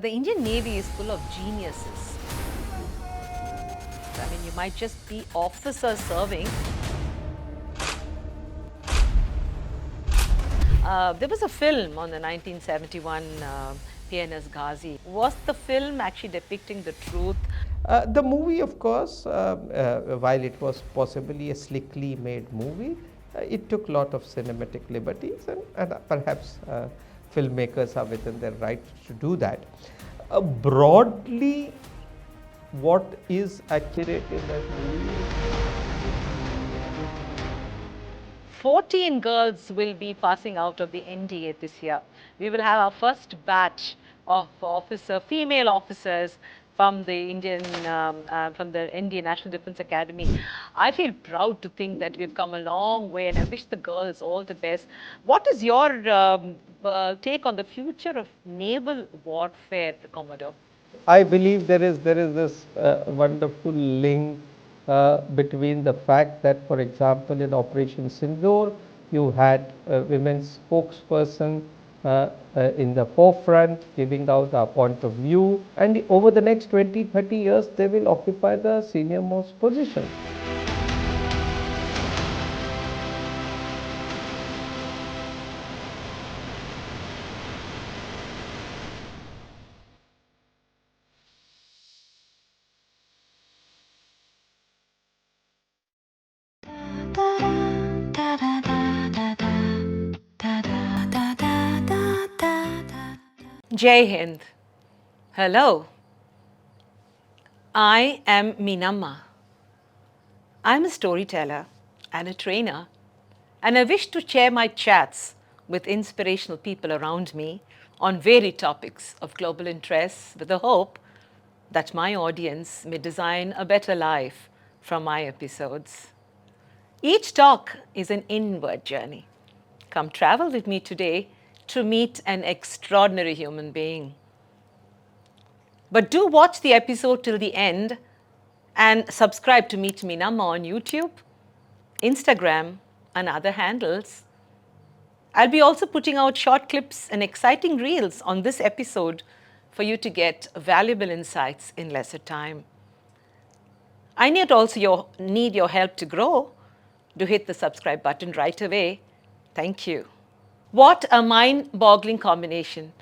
The Indian Navy is full of geniuses. I mean, you might just be officers serving. There was a film on the 1971 PNS Ghazi. Was the film actually depicting the truth? The movie, of course, while it was possibly a slickly made movie, it took a lot of cinematic liberties, and perhaps filmmakers are within their right to do that. Broadly, what is accurate in that movie? 14 girls will be passing out of the NDA this year. We will have our first batch of female officers from the Indian National Defence Academy. I feel proud to think that we've come a long way, and I wish the girls all the best. What is your take on the future of naval warfare, Commodore? I believe there is this wonderful link between the fact that, for example, in Operation Sindoor, you had a women's spokesperson in the forefront giving out our point of view, and over the next 20-30 years they will occupy the senior most position. Jai Hind. Hello. I am Meenamma. I'm a storyteller and a trainer, and I wish to share my chats with inspirational people around me on varied topics of global interest with the hope that my audience may design a better life from my episodes. Each talk is an inward journey. Come travel with me today to meet an extraordinary human being. But do watch the episode till the end and subscribe to Meet Meenamma on YouTube, Instagram, and other handles. I'll be also putting out short clips and exciting reels on this episode for you to get valuable insights in lesser time. I need your help to grow. Do hit the subscribe button right away. Thank you. What a mind-boggling combination.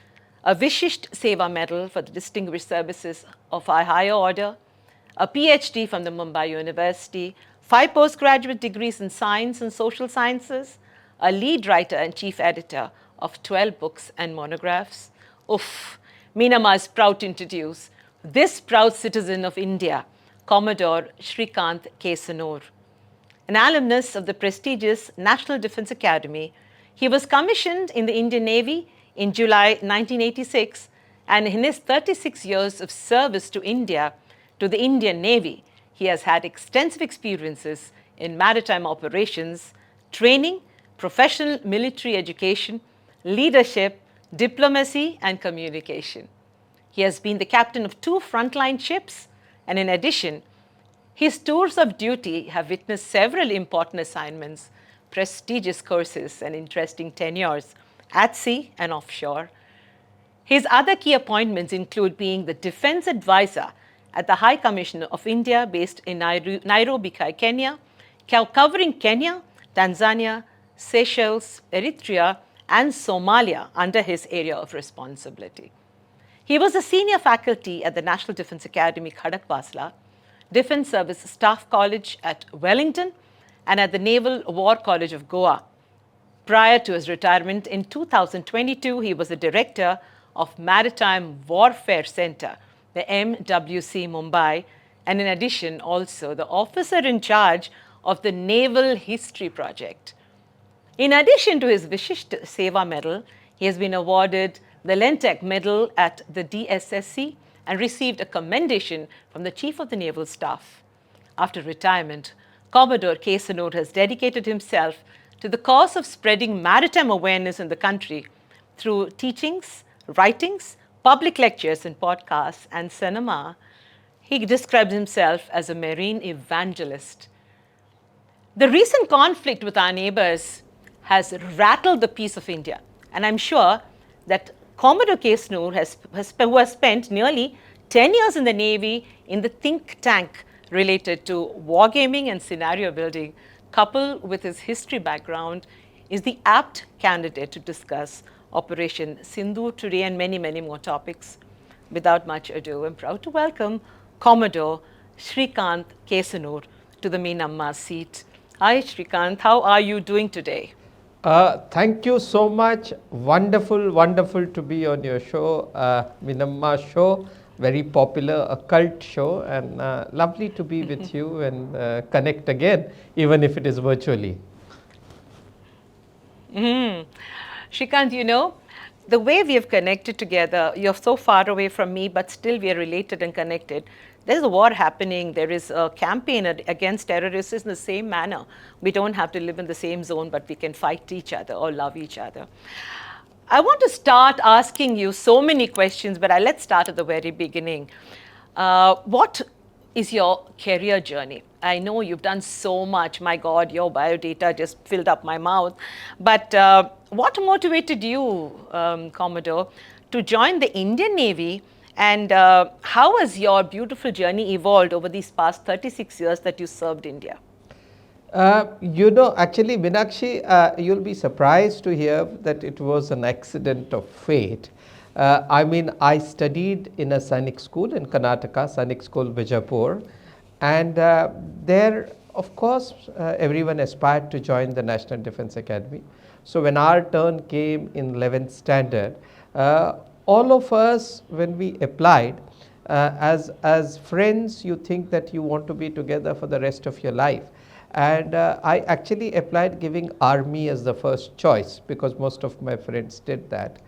A Vishisht Seva Medal for the distinguished services of our higher order, a PhD from the Mumbai University, 5 postgraduate degrees in science and social sciences, a lead writer and chief editor of 12 books and monographs. Oof, Meenamma is proud to introduce this proud citizen of India, Commodore Srikant Kesnur. An alumnus of the prestigious National Defence Academy, he was commissioned in the Indian Navy in July 1986, and in his 36 years of service to India, to the Indian Navy, he has had extensive experiences in maritime operations, training, professional military education, leadership, diplomacy, and communication. He has been the captain of 2 frontline ships, and in addition, his tours of duty have witnessed several important assignments, prestigious courses, and interesting tenures at sea and offshore. His other key appointments include being the defense advisor at the High Commission of India based in Nairobi, Kenya, covering Kenya, Tanzania, Seychelles, Eritrea, and Somalia under his area of responsibility. He was a senior faculty at the National Defence Academy, Khadakbasla, Defence Service Staff College at Wellington, and at the Naval War College of Goa. Prior to his retirement in 2022, he was the director of Maritime Warfare Centre, the MWC Mumbai, and in addition also the officer in charge of the Naval History Project. In addition to his Vishisht Seva Medal, he has been awarded the Lentek Medal at the DSSC and received a commendation from the Chief of the Naval Staff. After retirement, Commodore Kesnur has dedicated himself to the cause of spreading maritime awareness in the country through teachings, writings, public lectures and podcasts, and cinema. He describes himself as a marine evangelist. The recent conflict with our neighbors has rattled the peace of India, and I'm sure that Commodore Kesnur who has spent nearly 10 years in the Navy in the think tank related to wargaming and scenario building, coupled with his history background, is the apt candidate to discuss Operation Sindoor today and many, many more topics. Without much ado, I'm proud to welcome Commodore Srikant Kesnur to the Meenamma seat. Hi Srikant, how are you doing today? Thank you so much. Wonderful, wonderful to be on your show, Meenamma show. Very popular, a cult show, and lovely to be with you and connect again, even if it is virtually. Srikant, you know, the way we have connected together, you're so far away from me, but still we are related and connected. There's a war happening. There is a campaign against terrorists in the same manner. We don't have to live in the same zone, but we can fight each other or love each other. I want to start asking you so many questions, but let's start at the very beginning. What is your career journey? I know you've done so much. My God, your biodata just filled up my mouth. But what motivated you, Commodore, to join the Indian Navy? And how has your beautiful journey evolved over these past 36 years that you served India? Actually, Meenakshi, you'll be surprised to hear that it was an accident of fate. I studied in a Sainik school in Karnataka, Sainik school Bijapur, and there, of course, everyone aspired to join the National Defence Academy. So when our turn came in 11th standard, all of us, when we applied, as friends, you think that you want to be together for the rest of your life. And I actually applied giving army as the first choice because most of my friends did that.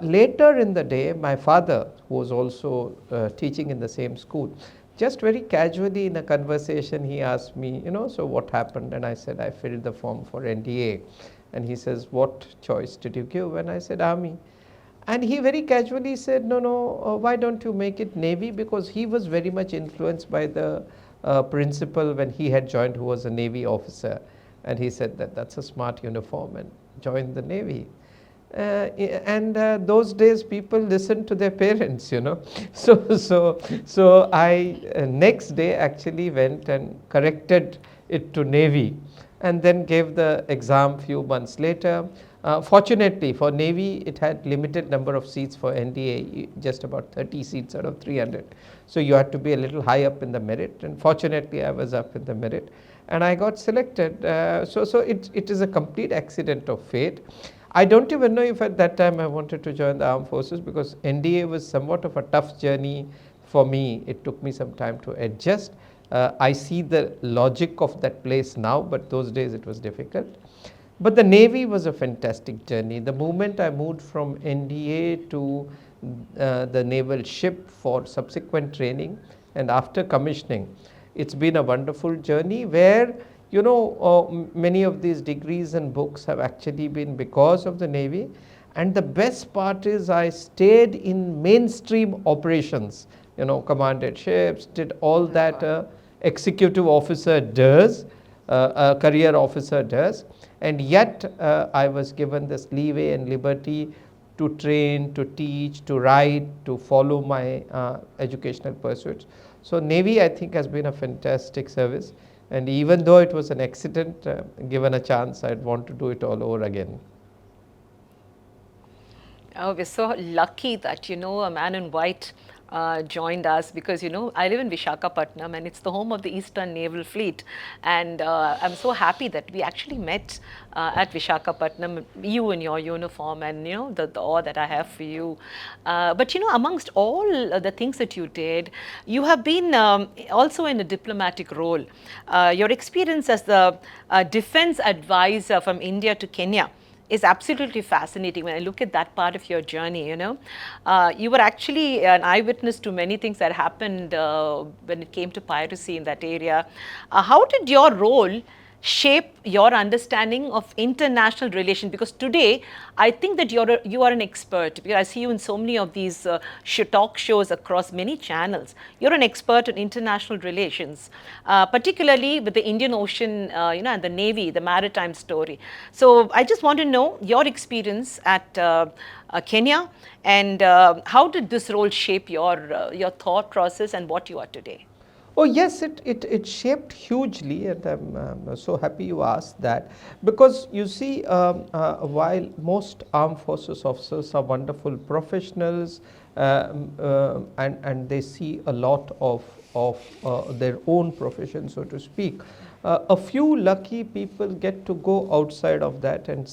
Later in the day, my father, who was also teaching in the same school, just very casually in a conversation, he asked me, so what happened? And I said, I filled the form for NDA. And he says, what choice did you give? And I said, army. And he very casually said, no, why don't you make it Navy? Because he was very much influenced by the principal when he had joined, who was a Navy officer. And he said that that's a smart uniform and joined the Navy. Those days people listened to their parents, So I next day actually went and corrected it to Navy and then gave the exam few months later. Fortunately for Navy, it had limited number of seats. For NDA, just about 30 seats out of 300. So you had to be a little high up in the merit, and fortunately I was up in the merit and I got selected. So it is a complete accident of fate. I don't even know if at that time I wanted to join the armed forces because NDA was somewhat of a tough journey for me. It took me some time to adjust. I see the logic of that place now, but those days it was difficult. But the Navy was a fantastic journey. The moment I moved from NDA to the naval ship for subsequent training and after commissioning, it's been a wonderful journey where many of these degrees and books have actually been because of the Navy. And the best part is I stayed in mainstream operations, commanded ships, did all that executive officer does, a career officer does. And yet I was given this leeway and liberty to train, to teach, to write, to follow my educational pursuits. So Navy, I think, has been a fantastic service. And even though it was an accident, given a chance, I'd want to do it all over again. Oh, we're so lucky that, a man in white joined us because, I live in Visakhapatnam and it's the home of the Eastern Naval Fleet. And I'm so happy that we actually met at Visakhapatnam, you in your uniform and, the awe that I have for you. But, amongst all the things that you did, you have been also in a diplomatic role. Your experience as the defense advisor from India to Kenya is absolutely fascinating. When I look at that part of your journey, you were actually an eyewitness to many things that happened when it came to piracy in that area. How did your role shape your understanding of international relations? Because today I think that you are an expert, because I see you in so many of these talk shows across many channels. You're an expert in international relations, particularly with the Indian Ocean, and the Navy, the maritime story. So I just want to know your experience at Kenya, and how did this role shape your thought process and what you are today? Oh yes, it shaped hugely, and I'm so happy you asked that, because you see, while most armed forces officers are wonderful professionals, and they see a lot of their own profession, so to speak, a few lucky people get to go outside of that and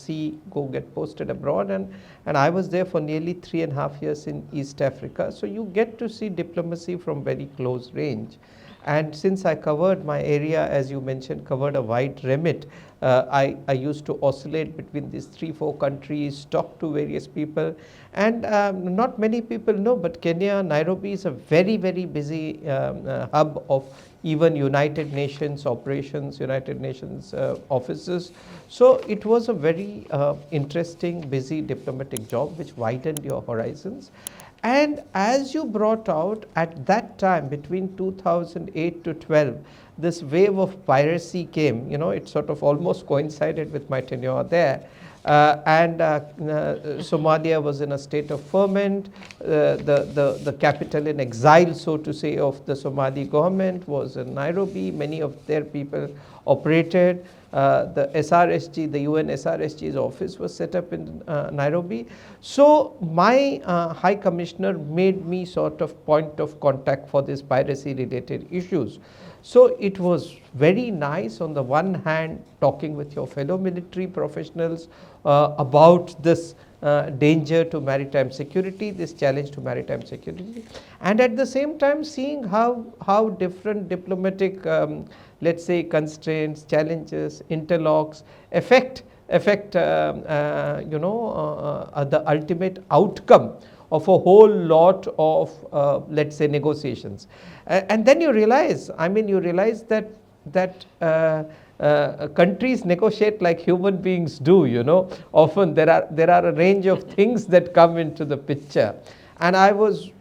go get posted abroad, and I was there for nearly 3.5 years in East Africa, so you get to see diplomacy from very close range. And since I covered my area, as you mentioned, covered a wide remit, I used to oscillate between these 3-4 countries, talk to various people, and not many people know, but Kenya, Nairobi is a very, very busy hub of even United Nations operations, United Nations offices. So it was a very interesting, busy diplomatic job which widened your horizons. And as you brought out, at that time between 2008 to 12, this wave of piracy came. It sort of almost coincided with my tenure there. And Somalia was in a state of ferment. The capital in exile, so to say, of the Somali government was in Nairobi. Many of their people operated. The SRSG, the UN SRSG's office was set up in Nairobi. So my High Commissioner made me sort of point of contact for these piracy related issues. So it was very nice, on the one hand, talking with your fellow military professionals about this danger to maritime security, this challenge to maritime security, and at the same time seeing how different diplomatic, let's say, constraints, challenges, interlocks affect the ultimate outcome of a whole lot of let's say negotiations. And then you realize, that countries negotiate like human beings do. Often there are a range of things that come into the picture. And I was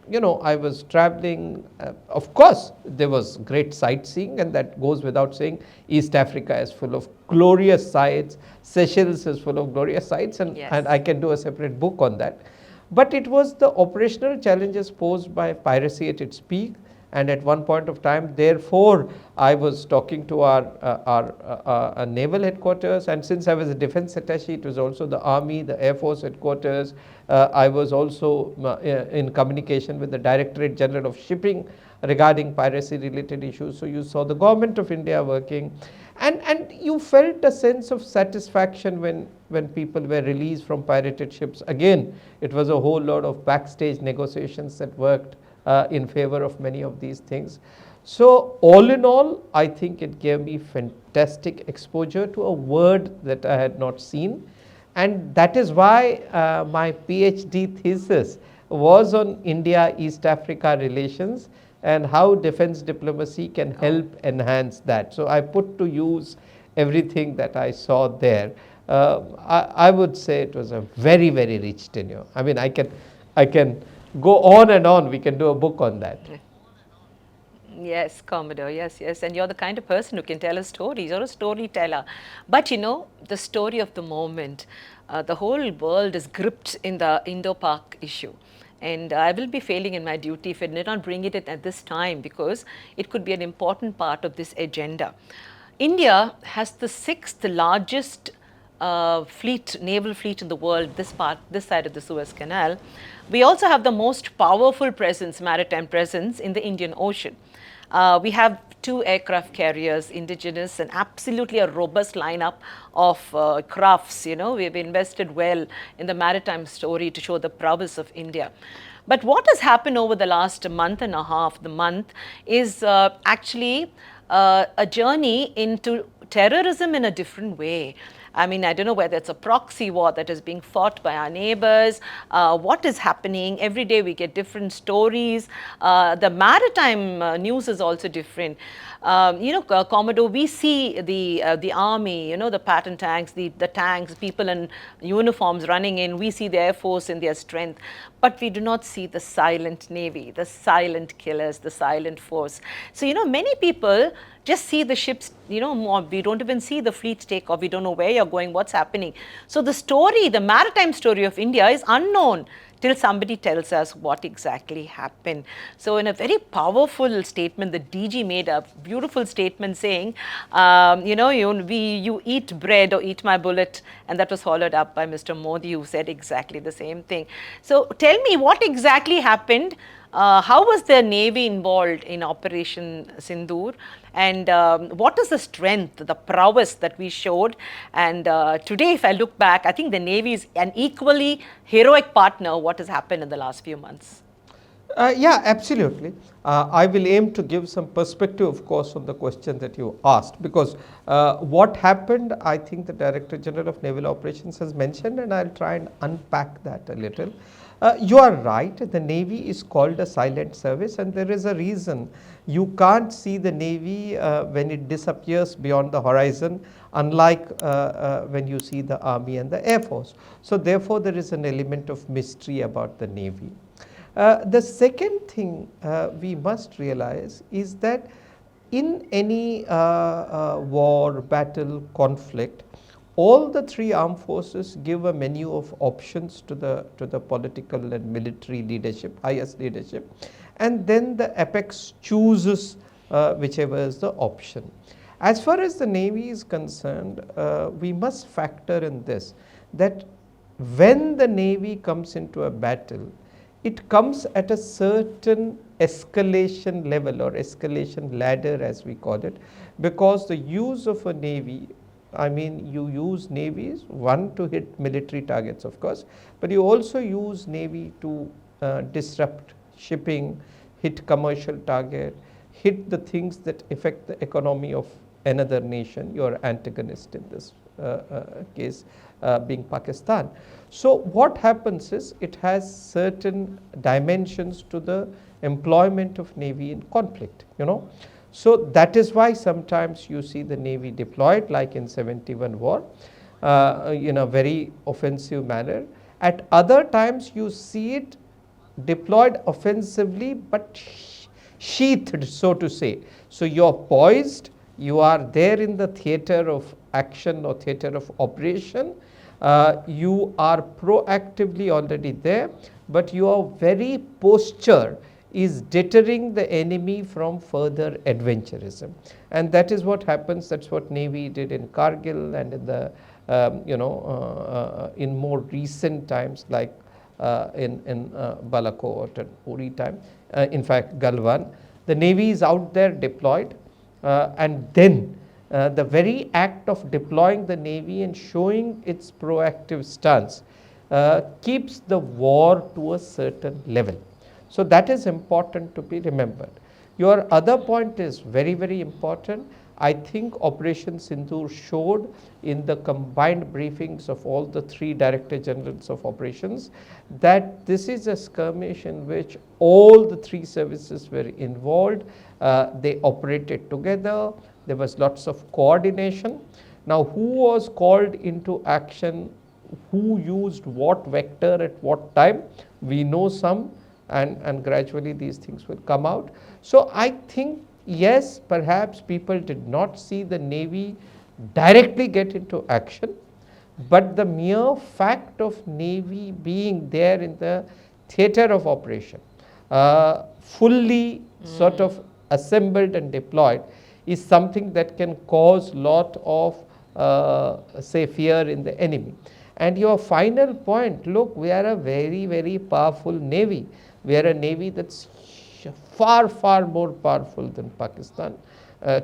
traveling. Of course, there was great sightseeing, and that goes without saying. East Africa is full of glorious sights. Seychelles is full of glorious sights, and Yes. and I can do a separate book on that. But it was the operational challenges posed by piracy at its peak. And at one point of time, therefore, I was talking to our naval headquarters, and since I was a defense attaché, it was also the Army, the Air Force headquarters. I was also in communication with the Directorate General of Shipping regarding piracy related issues. So you saw the government of India working, and you felt a sense of satisfaction when people were released from pirated ships. Again, it was a whole lot of backstage negotiations that worked in favor of many of these things. So all in all, I think it gave me fantastic exposure to a world that I had not seen, and that is why my PhD thesis was on India-East Africa relations and how defense diplomacy can help enhance that. So I put to use everything that I saw there. I would say it was a very, very rich tenure. I can go on and on. We can do a book on that. Yes, Commodore, yes, yes. And you're the kind of person who can tell a story. You're a storyteller. But the story of the moment, the whole world is gripped in the Indo-Pak issue. And I will be failing in my duty if I did not bring it at this time, because it could be an important part of this agenda. India has the 6th largest naval fleet in the world, this side of the Suez Canal. We also have the most powerful maritime presence in the Indian Ocean. We have 2 aircraft carriers, indigenous, and absolutely a robust lineup of crafts. We've invested well in the maritime story to show the prowess of India. But what has happened over the last month and a half, is actually a journey into terrorism in a different way. I mean, I don't know whether it's a proxy war that is being fought by our neighbors. What is happening? Every day we get different stories. The maritime news is also different. Commodore, we see the army, the Patton tanks, the tanks, people in uniforms running in. We see the Air Force in their strength, but we do not see the silent navy, the silent killers, the silent force. So many people just see the ships, more. We don't even see the fleets take off. We don't know where you're going, what's happening. So the story, the maritime story of India is unknown till somebody tells us what exactly happened. So in a very powerful statement, the DG made a beautiful statement saying, you eat bread or eat my bullet, and that was followed up by Mr. Modi, who said exactly the same thing. So tell me what exactly happened. How was the Navy involved in Operation Sindoor, and what is the strength, the prowess that we showed? And today, if I look back, I think the Navy is an equally heroic partner what has happened in the last few months. Yeah, absolutely. I will aim to give some perspective, of course, on the question that you asked, because what happened, I think the Director General of Naval Operations has mentioned, and I'll try and unpack that a little. You are right, the Navy is called a silent service, and there is a reason. You can't see the Navy when it disappears beyond the horizon, unlike when you see the Army and the Air Force. So therefore, there is an element of mystery about the Navy. The second thing we must realize is that in any war, battle, conflict, all the three armed forces give a menu of options to the political and military leadership, highest leadership, and then the apex chooses whichever is the option. As far as the Navy is concerned, we must factor in this, that when the Navy comes into a battle, it comes at a certain escalation level or escalation ladder, as we call it, because the use of a Navy, I mean, you use navies, one, to hit military targets, of course, but you also use Navy to disrupt shipping, hit commercial target, hit the things that affect the economy of another nation, your antagonist in this case being Pakistan. So what happens is, it has certain dimensions to the employment of Navy in conflict, So that is why sometimes you see the Navy deployed, like in 71 war, in a very offensive manner. At other times you see it deployed offensively, but sheathed, so to say. So you are poised, you are there in the theater of action or theater of operation. You are proactively already there, but your very posture is deterring the enemy from further adventurism, and that is what happens. That's what Navy did in Kargil, and in the in more recent times, like in Balakot and Uri time, in fact Galwan, the Navy is out there deployed, and then the very act of deploying the Navy and showing its proactive stance keeps the war to a certain level. So that is important to be remembered. Your other point is very, very important. I think Operation Sindoor showed in the combined briefings of all the three Director Generals of Operations that this is a skirmish in which all the three services were involved. They operated together. There was lots of coordination. Now, who was called into action, who used what vector at what time, we know some, and gradually these things will come out. So I think, yes, perhaps people did not see the Navy directly get into action, but the mere fact of Navy being there in the theater of operation, fully sort of assembled and deployed, is something that can cause lot of say fear in the enemy. And your final point, look, we are a very, very powerful Navy. We are a Navy that's far, far more powerful than Pakistan.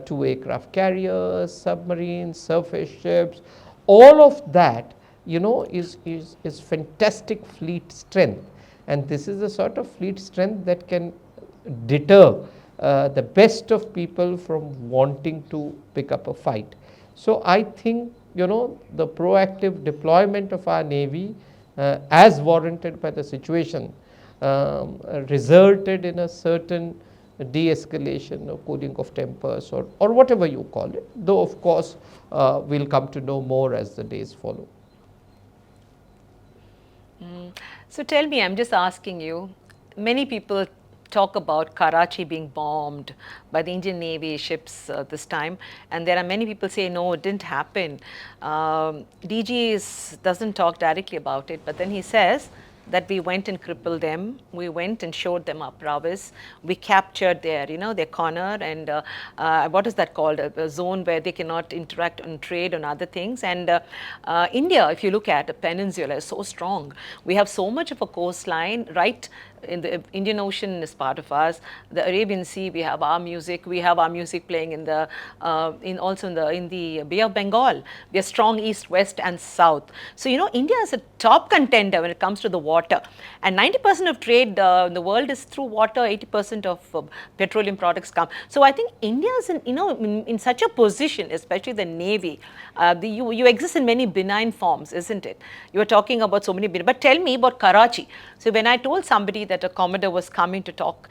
2 aircraft carriers, submarines, surface ships, all of that, is fantastic fleet strength. And this is the sort of fleet strength that can deter the best of people from wanting to pick up a fight. So I think the proactive deployment of our Navy as warranted by the situation resulted in a certain de-escalation or cooling of tempers or whatever you call it, though of course we'll come to know more as the days follow. So tell me, I'm just asking you, many people talk about Karachi being bombed by the Indian Navy ships this time, and there are many people say no, it didn't happen. DG doesn't talk directly about it, but then he says that we went and crippled them, we went and showed them our prowess, we captured their, their corner, and what is that called, a zone where they cannot interact on trade and other things. And India, if you look at the peninsula, is so strong. We have so much of a coastline, right? In the Indian Ocean is part of us. The Arabian Sea, we have our music. We have our music playing in the also in the Bay of Bengal. We are strong east, west, and south. So India is a top contender when it comes to the water. And 90% of trade in the world is through water. 80% of petroleum products come. So I think India is in such a position, especially the Navy. You exist in many benign forms, isn't it? You are talking about so many benign. But tell me about Karachi. So when I told somebody that a Commodore was coming to talk,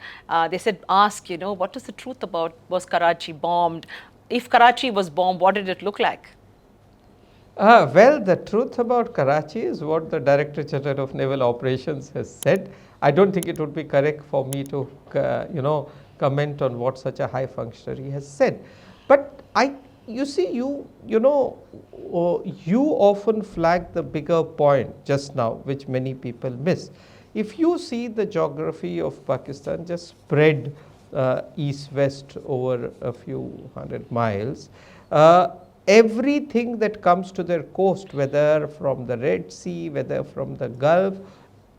they said, ask, what is the truth about, was Karachi bombed? If Karachi was bombed, what did it look like? Well, the truth about Karachi is what the Director General of Naval Operations has said. I don't think it would be correct for me to, comment on what such a high functionary has said. But you see, you often flag the bigger point just now, which many people miss. If you see the geography of Pakistan just spread east-west over a few hundred miles, everything that comes to their coast, whether from the Red Sea, whether from the Gulf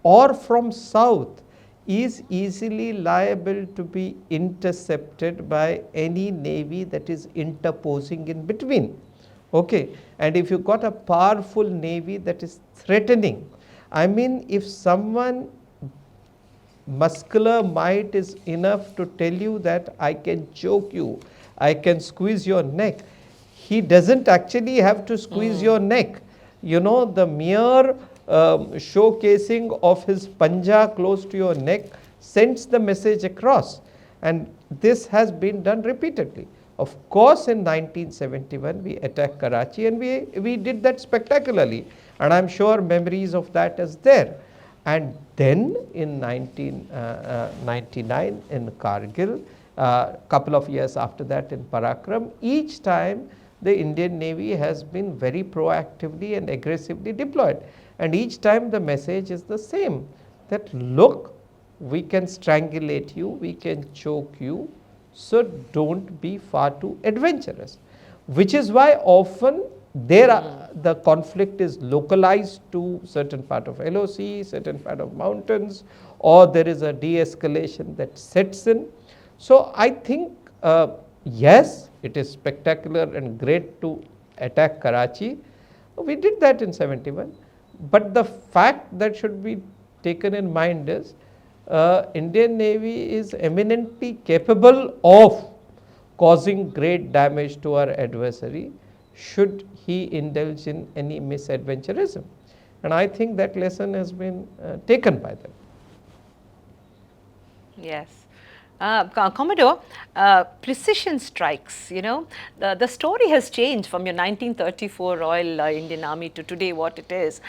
or from south, is easily liable to be intercepted by any navy that is interposing in between. Okay. And if you got a powerful navy that is threatening, I mean, if someone muscular might is enough to tell you that I can choke you, I can squeeze your neck, he doesn't actually have to squeeze your neck. The mere showcasing of his panja close to your neck sends the message across, and this has been done repeatedly. Of course, in 1971 we attacked Karachi, and we did that spectacularly, and I'm sure memories of that is there. And then in 1999 in Kargil, couple of years after that in Parakram, each time the Indian Navy has been very proactively and aggressively deployed. And each time the message is the same, that look, we can strangulate you, we can choke you, so don't be far too adventurous. Which is why often the conflict is localized to certain part of LOC, certain part of mountains, or there is a de-escalation that sets in. So I think yes, it is spectacular and great to attack Karachi. We did that in 71. But the fact that should be taken in mind is Indian Navy is eminently capable of causing great damage to our adversary should he indulge in any misadventurism. And I think that lesson has been taken by them. Yes. Commodore, precision strikes, the story has changed from your 1934 Royal Indian Army to today what it is.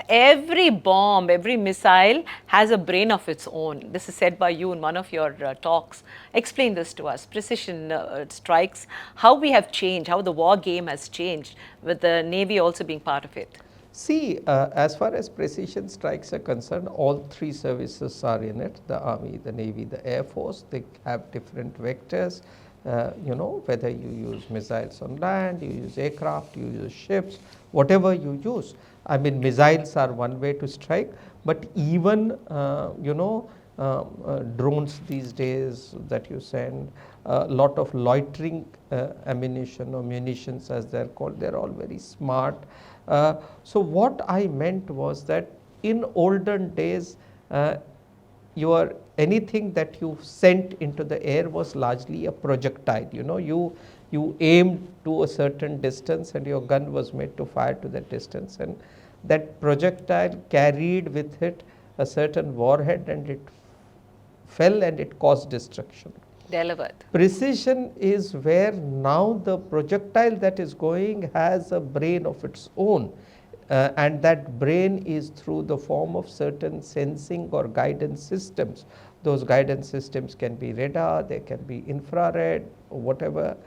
Every bomb, every missile has a brain of its own. This is said by you in one of your talks. Explain this to us, precision strikes, how we have changed, how the war game has changed with the Navy also being part of it. See, as far as precision strikes are concerned, all three services are in it, the Army, the Navy, the Air Force. They have different vectors, whether you use missiles on land, you use aircraft, you use ships, whatever you use. I mean, missiles are one way to strike, but even, drones these days that you send, a lot of loitering ammunition or munitions as they're called, they're all very smart. So what I meant was that in olden days, anything that you sent into the air was largely a projectile. You you aimed to a certain distance and your gun was made to fire to that distance, and that projectile carried with it a certain warhead and it fell and it caused destruction. Delivered. Precision is where now the projectile that is going has a brain of its own, and that brain is through the form of certain sensing or guidance systems. Those guidance systems can be radar, they can be infrared, whatever,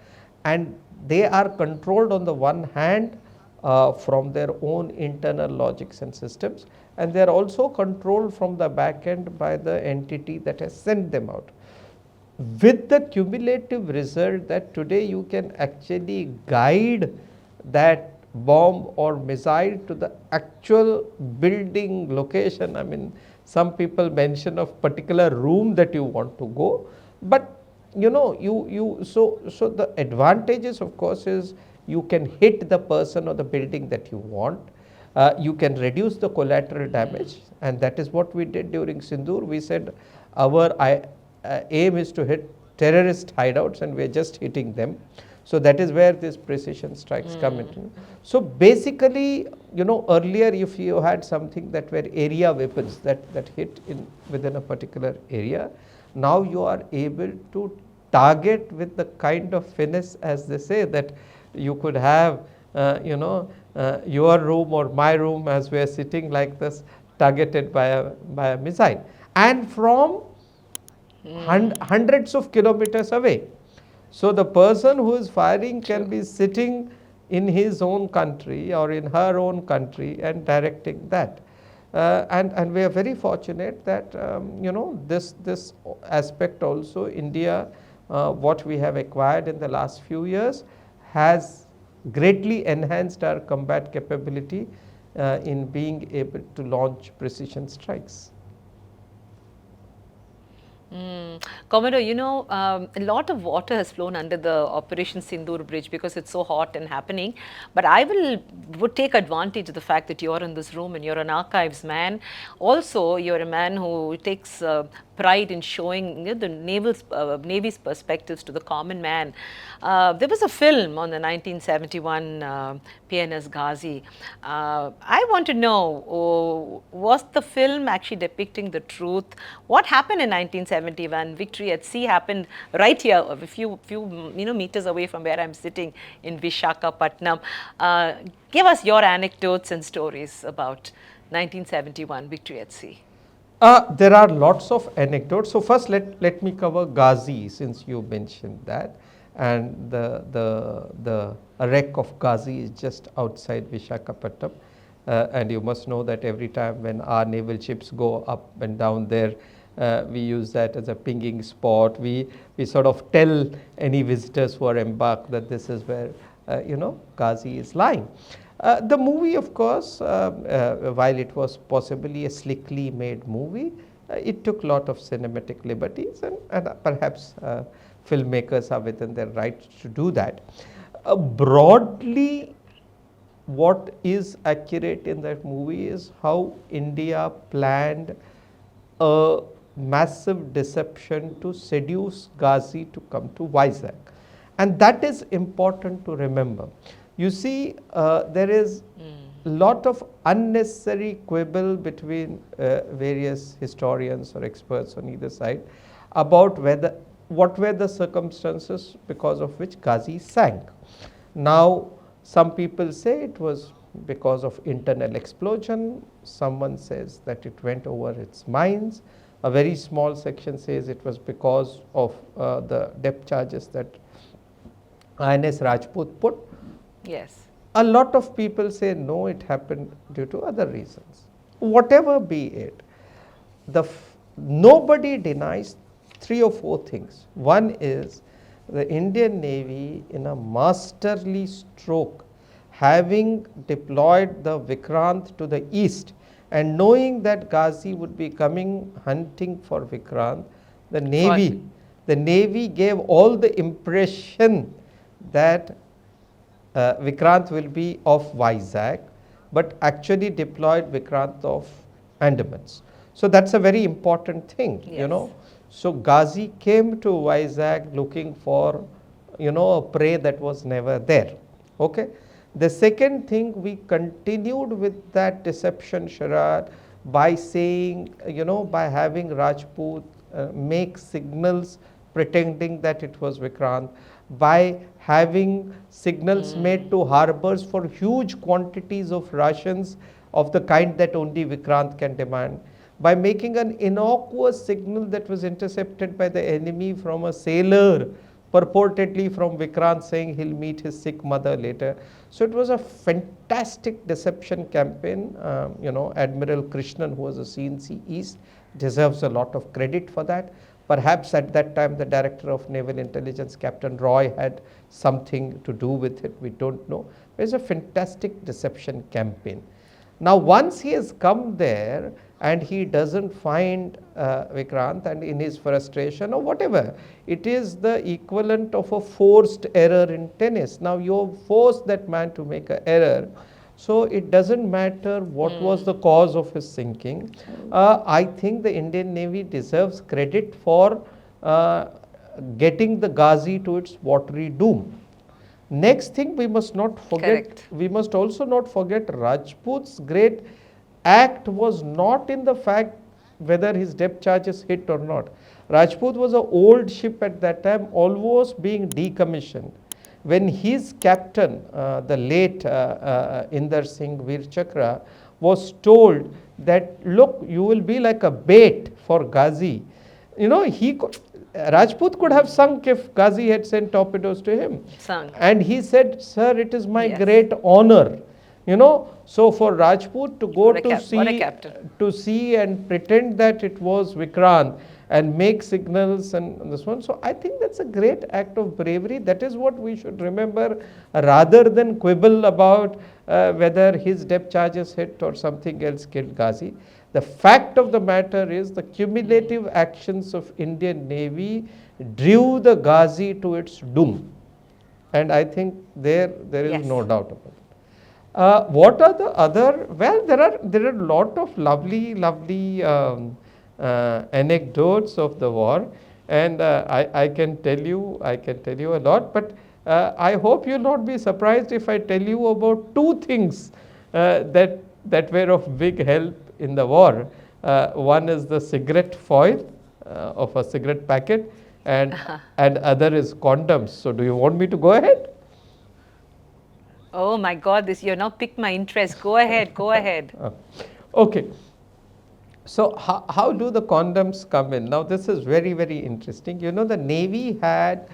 and they are controlled on the one hand from their own internal logics and systems, and they are also controlled from the back end by the entity that has sent them out, with the cumulative result that today you can actually guide that bomb or missile to the actual building location. I mean, some people mention of particular room that you want to go, but so the advantages of course is you can hit the person or the building that you want. You can reduce the collateral damage, and that is what we did during Sindoor. We said our aim is to hit terrorist hideouts and we are just hitting them. So that is where these precision strikes come into. So basically, earlier if you had something that were area weapons that hit within a particular area, now you are able to target with the kind of finesse, as they say, that you could have your room or my room as we are sitting like this, targeted by a missile, and from hundreds of kilometers away. So the person who is firing can be sitting in his own country or in her own country and directing that. And we are very fortunate that this aspect also India, what we have acquired in the last few years, has greatly enhanced our combat capability in being able to launch precision strikes. Commodore, a lot of water has flown under the Operation Sindoor Bridge because it's so hot and happening. But I would take advantage of the fact that you're in this room and you're an archives man. Also, you're a man who takes pride in showing the Navy's perspectives to the common man. There was a film on the 1971 PNS Ghazi. I want to know, was the film actually depicting the truth? What happened in 1971? Victory at Sea happened right here, a few meters away from where I'm sitting in Visakhapatnam. Give us your anecdotes and stories about 1971 Victory at Sea. There are lots of anecdotes. So first let me cover Ghazi, since you mentioned that, and the wreck of Ghazi is just outside Visakhapatnam, and you must know that every time when our naval ships go up and down there, we use that as a pinging spot. We sort of tell any visitors who are embarked that this is where Ghazi is lying. The movie, of course, while it was possibly a slickly made movie, it took a lot of cinematic liberties, and perhaps filmmakers are within their right to do that. Broadly, what is accurate in that movie is how India planned a massive deception to seduce Ghazi to come to Vizag, and that is important to remember. You see, there is a lot of unnecessary quibble between various historians or experts on either side about what were the circumstances because of which Ghazi sank. Now, some people say it was because of internal explosion. Someone says that it went over its mines. A very small section says it was because of the depth charges that INS Rajput put. Yes. A lot of people say no, it happened due to other reasons. Whatever be it, nobody denies 3 or 4 things. One is the Indian Navy, in a masterly stroke, having deployed the Vikrant to the east and knowing that Ghazi would be coming hunting for Vikrant, the Navy gave all the impression that Vikrant will be off Vizag, but actually deployed Vikrant off Andamans. So that's a very important thing, yes. So Ghazi came to Vizag looking for a prey that was never there. Okay. The second thing, we continued with that deception charade by saying, by having Rajput make signals pretending that it was Vikrant, by having signals made to harbors for huge quantities of rations of the kind that only Vikrant can demand, by making an innocuous signal that was intercepted by the enemy from a sailor purportedly from Vikrant saying he'll meet his sick mother later. So it was a fantastic deception campaign. Admiral Krishnan, who was a CNC East, deserves a lot of credit for that. Perhaps at that time the Director of Naval Intelligence, Captain Roy, had something to do with it. We don't know. It was a fantastic deception campaign. Now once he has come there and he doesn't find Vikrant, and in his frustration or whatever, it is the equivalent of a forced error in tennis. Now you force that man to make an error, so it doesn't matter what was the cause of his sinking. I think the Indian Navy deserves credit for getting the Ghazi to its watery doom. Next thing, we must not forget, Correct. we must also not forget Rajput's great act was not in the fact whether his depth charges hit or not. Rajput was an old ship at that time, almost being decommissioned. When his captain, the late Inder Singh Veer Chakra, was told that, look, you will be like a bait for Ghazi. Rajput could have sunk if Ghazi had sent torpedoes to him. Sunk. And he said, sir, it is my Yes. great honor. So for Rajput to go What a to what a see, captain. and pretend that it was Vikrant and make signals and this one. So I think that's a great act of bravery. That is what we should remember, rather than quibble about whether his depth charges hit or something else killed Ghazi. The fact of the matter is the cumulative actions of Indian Navy drew the Ghazi to its doom. And I think there is Yes. no doubt about it. What are the other? Well, there are a lot of lovely anecdotes of the war, and I can tell you a lot. But I hope you'll not be surprised if I tell you about two things that were of big help in the war. One is the cigarette foil of a cigarette packet, and other is condoms. So, do you want me to go ahead? Oh my God, you now piqued my interest. Go ahead, go ahead. Okay. So, how do the condoms come in? Now, this is very, very interesting. The Navy had,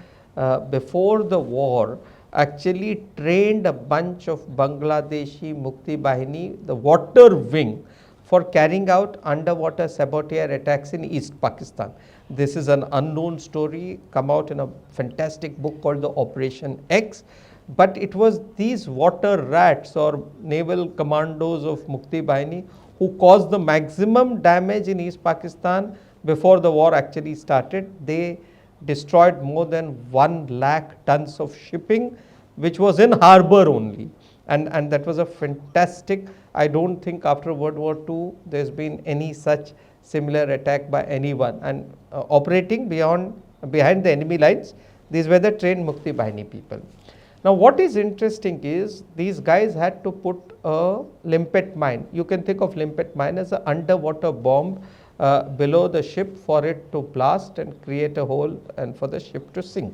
before the war, actually trained a bunch of Bangladeshi Mukti Bahini, the water wing, for carrying out underwater saboteur attacks in East Pakistan. This is an unknown story, come out in a fantastic book called the Operation X. But it was these water rats or naval commandos of Mukti Bahini who caused the maximum damage in East Pakistan before the war actually started. They destroyed more than 1 lakh tons of shipping, which was in harbor only. And that was a fantastic, I don't think after World War II there's been any such similar attack by anyone. And operating behind the enemy lines, these were the trained Mukti Bahini people. Now what is interesting is these guys had to put a limpet mine. You can think of limpet mine as an underwater bomb below the ship for it to blast and create a hole and for the ship to sink.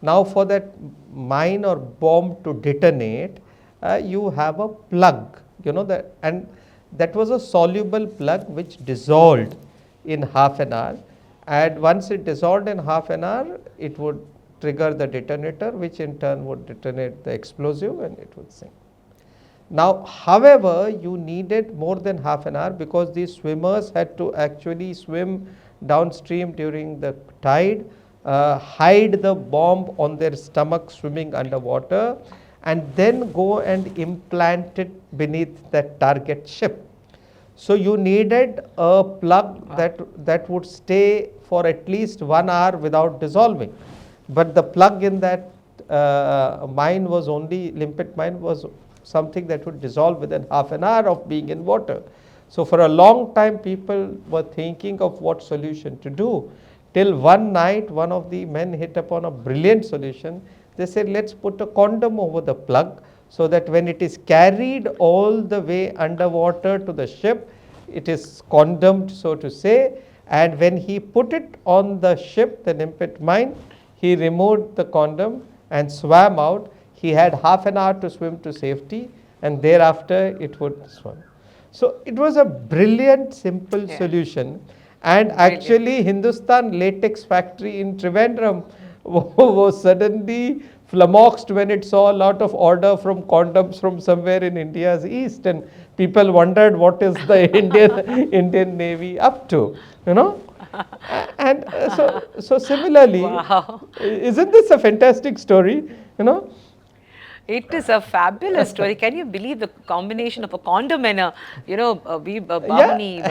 Now for that mine or bomb to detonate, you have a plug, and that was a soluble plug which dissolved in half an hour, and once it dissolved in half an hour, it would trigger the detonator, which in turn would detonate the explosive and it would sink. Now, however, you needed more than half an hour because these swimmers had to actually swim downstream during the tide, hide the bomb on their stomach swimming underwater, and then go and implant it beneath that target ship. So you needed a plug that would stay for at least 1 hour without dissolving. But the plug in that mine was only, limpet mine was something that would dissolve within half an hour of being in water. So for a long time people were thinking of what solution to do, till one night one of the men hit upon a brilliant solution. They said, let's put a condom over the plug, so that when it is carried all the way underwater to the ship, it is condomed, so to say, and when he put it on the ship, the limpet mine, he removed the condom and swam out. He had half an hour to swim to safety, and thereafter it would swim. So it was a brilliant, simple solution. And actually, Hindustan Latex Factory in Trivandrum was suddenly flummoxed when it saw a lot of order from condoms from somewhere in India's east, and people wondered what is the Indian Navy up to, you know. And so similarly, Wow. isn't this a fantastic story, you know? It is a fabulous story. Can you believe the combination of a condom and a, Bhavani?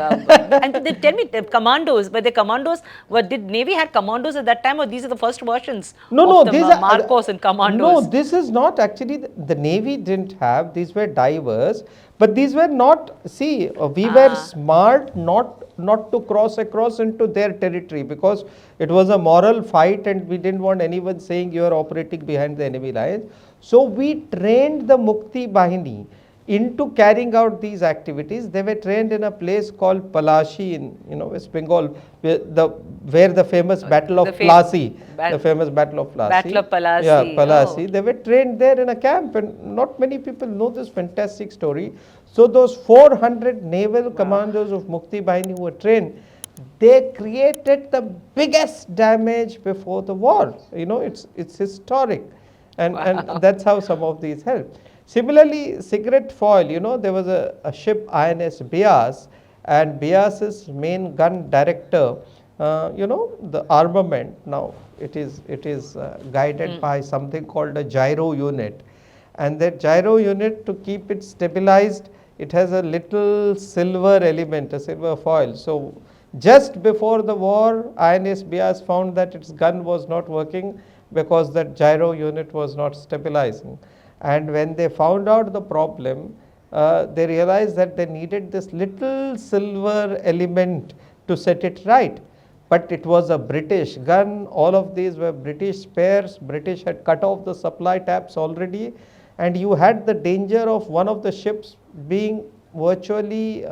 And tell me, the commandos, but the commandos, did Navy had commandos at that time, or these are the first versions of the Marcos and commandos? No, this is not actually, the Navy didn't have, these were divers, but these were not, see, we were smart not to cross across into their territory, because it was a moral fight and we didn't want anyone saying you are operating behind the enemy lines. So we trained the Mukti Bahini into carrying out these activities. They were trained in a place called Palashi in West Bengal, where the famous Battle of Plassey, the famous Battle of Plassey. Battle of Plassey. Yeah, Plassey. They were trained there in a camp, and not many people know this fantastic story. So those 400 naval commandos of Mukti Bahini who were trained, they created the biggest damage before the war. It's historic. And that's how some of these help. Similarly, cigarette foil, there was a ship INS Bias, and Bias's main gun director, the armament, now it is guided by something called a gyro unit. And that gyro unit, to keep it stabilized, it has a little silver element, a silver foil. So just before the war, INS Bias found that its gun was not working, because that gyro unit was not stabilizing. And when they found out the problem, they realized that they needed this little silver element to set it right. But it was a British gun, all of these were British spares, British had cut off the supply taps already, and you had the danger of one of the ships being virtually,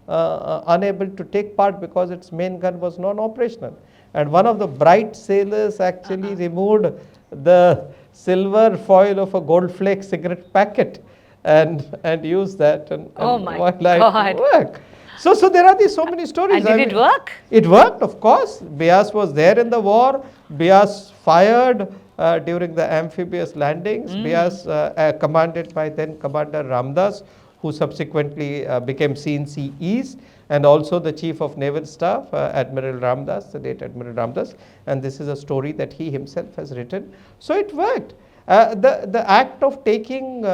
unable to take part because its main gun was non-operational. And one of the bright sailors actually removed the silver foil of a gold flake cigarette packet and used that, and oh my God. Work. So there are so many stories. And did it work? It worked, of course. Bias was there in the war. Bias fired during the amphibious landings. Bias, commanded by then Commander Ramdas, who subsequently became CNC East, and also the Chief of Naval Staff, Admiral Ramdas, the late Admiral Ramdas, and this is a story that he himself has written. So it worked. The act of taking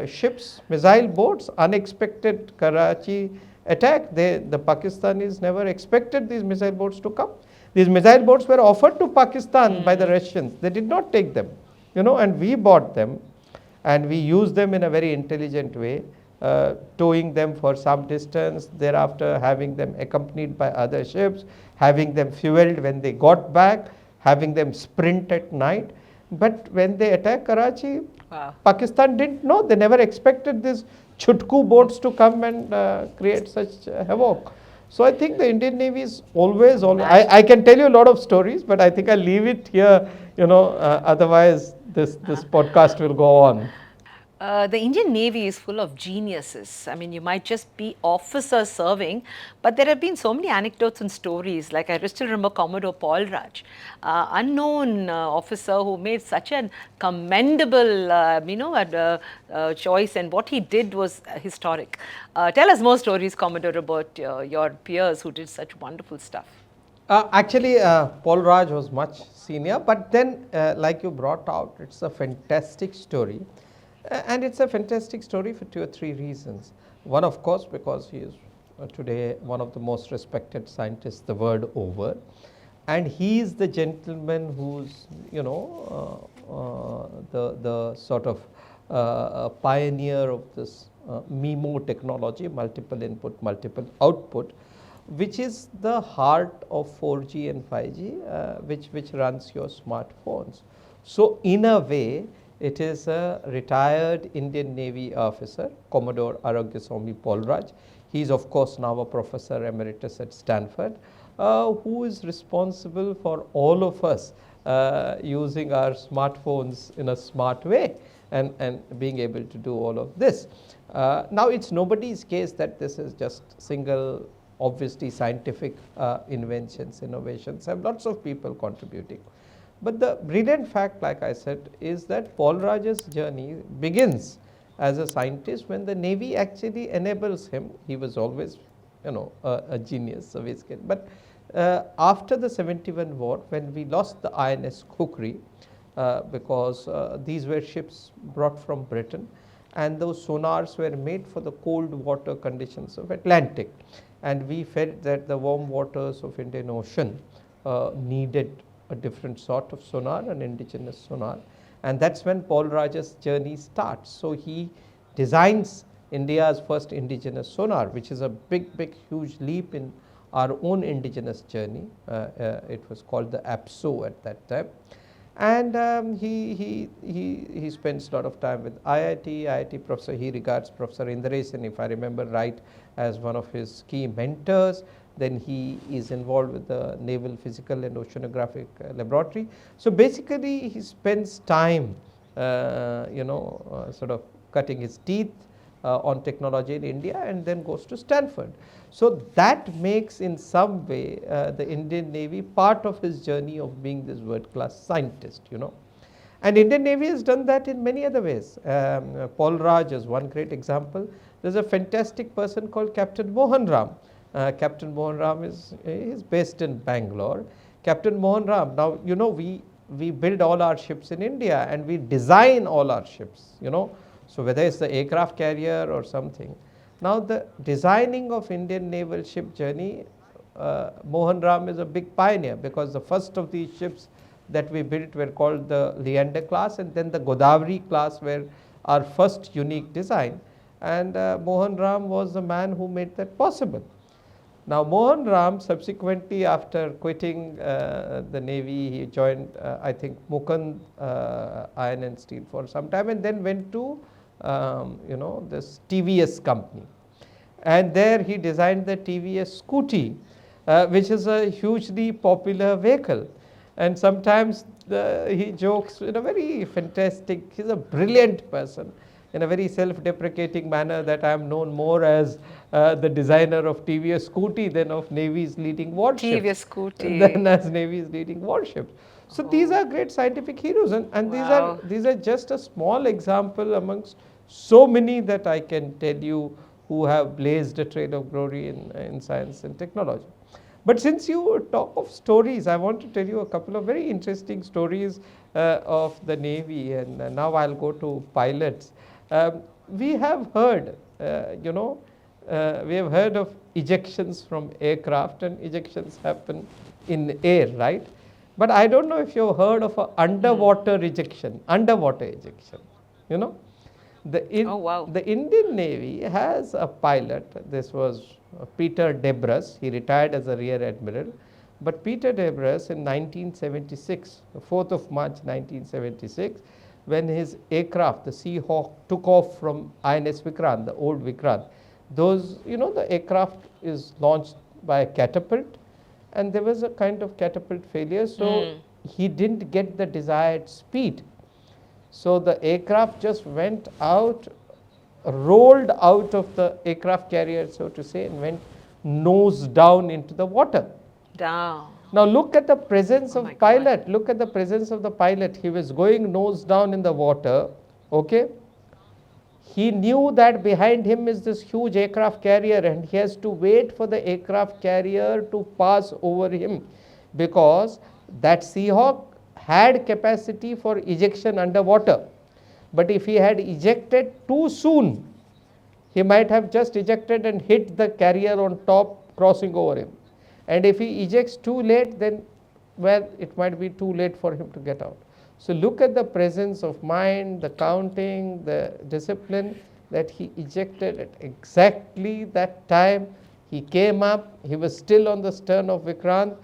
ships, missile boats, unexpected Karachi attack, the Pakistanis never expected these missile boats to come. These missile boats were offered to Pakistan by the Russians. They did not take them, and we bought them, and we used them in a very intelligent way. Towing them for some distance, thereafter having them accompanied by other ships, having them fueled when they got back, having them sprint at night. But when they attacked Karachi, Pakistan didn't know. They never expected these Chutku boats to come and create such havoc. So I think the Indian Navy is always, I can tell you a lot of stories, but I think I'll leave it here, otherwise this podcast will go on. The Indian Navy is full of geniuses. I mean, you might just be officers serving, but there have been so many anecdotes and stories. Like I still remember Commodore Paul Raj, unknown officer who made such a commendable, choice, and what he did was historic. Tell us more stories, Commodore, about your peers who did such wonderful stuff. Actually, Paul Raj was much senior, but then, like you brought out, it's a fantastic story. And it's a fantastic story for 2 or 3 reasons. One, of course, because he is today one of the most respected scientists the world over. And he is the gentleman who's, the sort of pioneer of this MIMO technology, multiple input, multiple output, which is the heart of 4G and 5G, which runs your smartphones. So in a way, it is a retired Indian Navy officer, Commodore Aragyaswamy Polraj. He is of course now a professor emeritus at Stanford, who is responsible for all of us using our smartphones in a smart way and being able to do all of this. Now it's nobody's case that this is just single, obviously scientific inventions, innovations, have lots of people contributing. But the brilliant fact, like I said, is that Paul Raj's journey begins as a scientist when the Navy actually enables him. He was always, a genius, a whiz kid. But after the 71 war, when we lost the INS Kukri, because these were ships brought from Britain, and those sonars were made for the cold water conditions of Atlantic, and we felt that the warm waters of Indian Ocean needed a different sort of sonar, an indigenous sonar, and that's when Paul Raj's journey starts. So he designs India's first indigenous sonar, which is a big huge leap in our own indigenous journey. It was called the APSO at that time. And he spends a lot of time with IIT professor. He regards Professor Indrasen, if I remember right, as one of his key mentors. Then he is involved with the Naval Physical and Oceanographic Laboratory. So basically he spends time sort of cutting his teeth on technology in India, and then goes to Stanford. So that makes in some way the Indian Navy part of his journey of being this world class scientist, And Indian Navy has done that in many other ways. Paul Raj is one great example. There is a fantastic person called Captain Mohan Ram. Captain Mohan Ram is based in Bangalore. Captain Mohan Ram, now we build all our ships in India, and we design all our ships, So whether it's the aircraft carrier or something. Now the designing of Indian naval ship journey, Mohan Ram is a big pioneer, because the first of these ships that we built were called the Leander class, and then the Godavari class were our first unique design, and Mohan Ram was the man who made that possible. Now Mohan Ram subsequently, after quitting the Navy, he joined I think Mukund Iron and Steel for some time, and then went to this TVS company, and there he designed the TVS Scooty, which is a hugely popular vehicle. And sometimes he jokes in a very fantastic, he's a brilliant person, in a very self-deprecating manner, that I am known more as the designer of TVS Scooty than of Navy's leading warships. TVS Scooty. Than as Navy's leading warships. So these are great scientific heroes, and Wow. these are just a small example amongst so many that I can tell you who have blazed a trail of glory in science and technology. But since you talk of stories, I want to tell you a couple of very interesting stories of the Navy, and now I'll go to pilots. We have heard, we have heard of ejections from aircraft, and ejections happen in air, right? But I don't know if you've heard of an underwater ejection, Oh, wow. The Indian Navy has a pilot. This was Peter Debras. He retired as a rear admiral. But Peter Debras in 1976, the 4th of March 1976, when his aircraft, the Seahawk, took off from INS Vikrant, the old Vikrant, those, the aircraft is launched by a catapult, and there was a kind of catapult failure, so he didn't get the desired speed. So the aircraft just went out, rolled out of the aircraft carrier, so to say, and went nose down into the water. Down. Now look at the presence Oh of my pilot. Look at the presence of the pilot. He was going nose down in the water. Okay. He knew that behind him is this huge aircraft carrier, and he has to wait for the aircraft carrier to pass over him, because that Seahawk had capacity for ejection underwater. But if he had ejected too soon, he might have just ejected and hit the carrier on top, crossing over him. And if he ejects too late, then, well, it might be too late for him to get out. So look at the presence of mind, the counting, the discipline, that he ejected at exactly that time. He came up, he was still on the stern of Vikrant.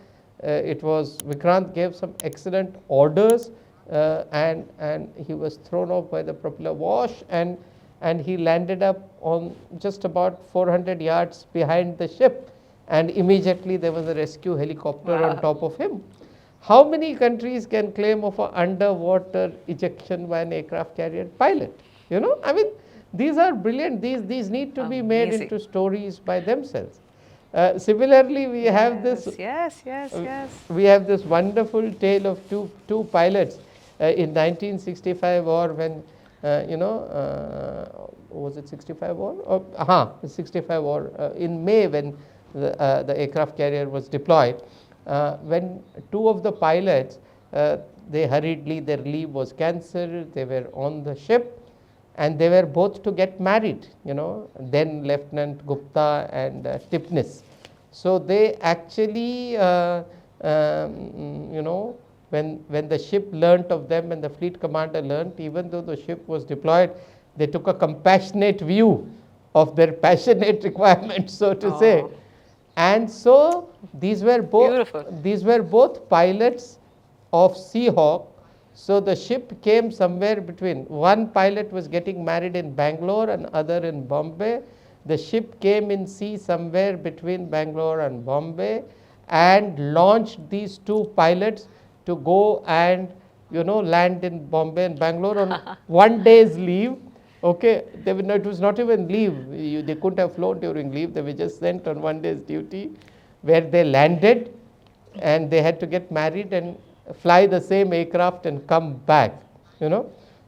Vikrant gave some excellent orders, and he was thrown off by the propeller wash, and he landed up on just about 400 yards behind the ship, and immediately there was a rescue helicopter on top of him. How many countries can claim of an underwater ejection by an aircraft carrier pilot? I mean, these are brilliant. These need to be made into stories by themselves. Similarly, we have this. We have this wonderful tale of two pilots in 1965 war when was it 65 war? 65 war in May when the aircraft carrier was deployed. When two of the pilots, they hurriedly, their leave was cancelled, they were on the ship, and they were both to get married, then Lieutenant Gupta and Tipnis. So they actually, when the ship learnt of them and the fleet commander learnt, even though the ship was deployed, they took a compassionate view of their passionate requirements, so to say. And so these were both pilots of Seahawk. So the ship came somewhere between, one pilot was getting married in Bangalore and other in Bombay. The ship came in sea somewhere between Bangalore and Bombay and launched these two pilots to go and land in Bombay and Bangalore on one day's leave. Okay, it was not even leave. They couldn't have flown during leave. They were just sent on one day's duty, where they landed, and they had to get married and fly the same aircraft and come back.